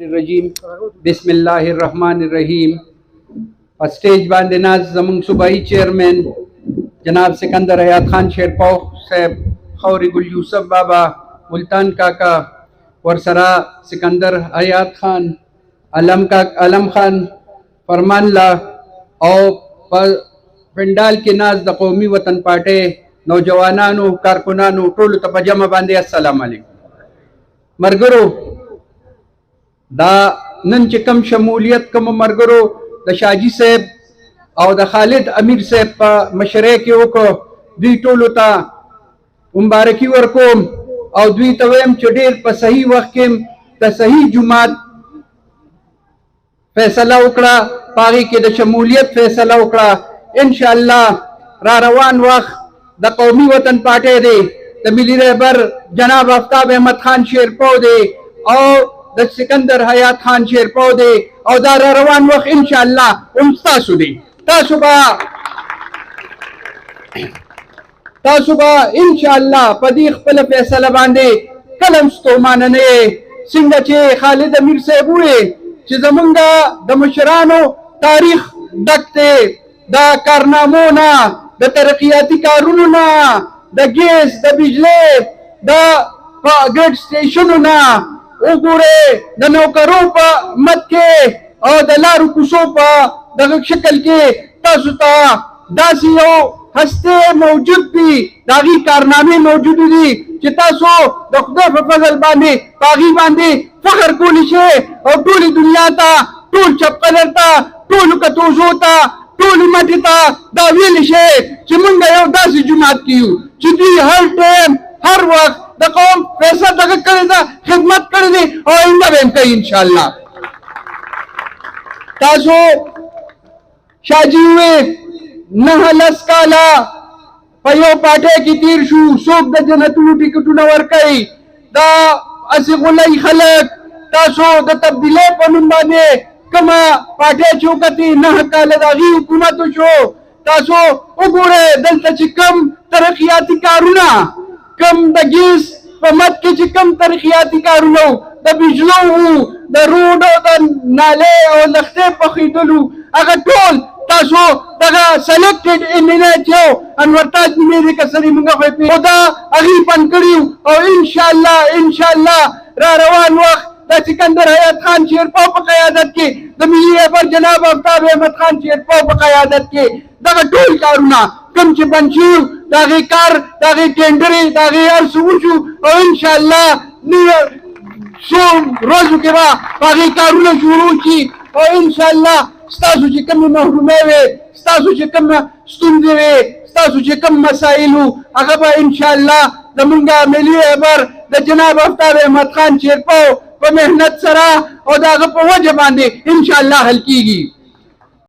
الرجیم بسم الله الرحمن الرحیم. स्टेज बांधे नाज जमुंग सूबाई चेयरमैन जनाब सिकंदर हयात खान शेरपाव साहब, खौरी गुल यूसुफ बाबा, मुल्तान काका, वरसरा सिकंदर हयात खान, अलम खान फरमानला और पंडाल के नाज द कौमी वतन पार्टी नौजवानानो कारकुनानो टोल तपजमा बांधे अस्सलाम वालेकुम. मरगरो دا نن چې کم شمولیت کم مرګرو د شاجي صاحب او د خالد امیر صاحب په مشرۍ کې وکړو، دوی ټولو ته مبارکي ورکوم او دوی ته وایم چې ډېر په صحیح وخت کې د صحیح جماعت فیصله وکړه، په هغې کې د شمولیت فیصله وکړه. انشاءالله را روان وخت د قومي وطن پارټۍ دی، د ملي رهبر جناب آفتاب احمد خان شیرپو دی او د سکندر حیات خان شیرپو دی او دا را روان وخت انشاءالله هم ستاسو دی. تاسو به انشاءالله په دې خپله فیصله باندې کله هم ستومانه نه یې. څنګه چې خالد امیر صاحب وویې چې زمونږ د مشرانو تاریخ ډک دی د کارنامو نه، د ترقیاتي کارونو نه، د ګیس، د بجلۍ، د ګریډ سټیشنو نه، وګورئ د نوکرو په مد کې او د لارو کوڅو په دغه شکل کې تاسو ته داسې یو هستی موجود دي، د هغې کارنامې موجودې دي چې تاسو د خدای په فضل باندې په هغې باندې فخر کولی شئ او ټولې دنیا ته، ټول چپقلر ته، ټولو کتوزو ته، ټولې مټې ته دا ویلی شئ چې موږ یو داسې جماعت کې یو چې دوی هر ټایم هر وخت د قوم پیسه دغه کړې ده، خدمت کړې دی او آینده به هم کوي انشاءالله. تاسو شاجي وې 9 کاله په یو پارټۍ کې تیر شو، څوک د جنتونو ټکټونه ورکوي، دا هسې غلی خلک. تاسو د تبدیلۍ په نوم باندې کومه پارټۍ چې وکتې 9 کاله د هغې حکومت وشو. تاسو وګورئ دلته چې کوم ترقیاتي کارونه، کم د ګیس په مد کې چې کم ترقیاتي کارونه وو، د بجلو وو، د روډ او د نالۍ او لښتې پخېدلو، هغه ټول تاسو دغه سلیکټډ امینیټ یو انورتاج نومېږي که څه دي موږ خو یې خو دا هغې فن کړي وو او انشاءالله را روان وخت د سکندر حیات خان شیرپو په قیادت کې، د ملي رهبر جناب آفتاب احمد خان شیرپو په قیادت کې دغه ټول کارونه کوم چې بند شوي د هغې کار، د هغې ټینډرې، د هغې هر څه وشو او انشاءالله څو ورځو کې به په هغې کارونه شروع شي او انشاءالله ستاسو چې کومې محرومۍ وې، ستاسو چې کوم ستونزې وې، ستاسو چې کوم مسایل وو، هغه به انشاءالله زمونږ ملي رهبر د جناب آفتاب احمد خان شیرپو په محنت سره او د هغه په وجه باندې انشاءالله حل کېږي.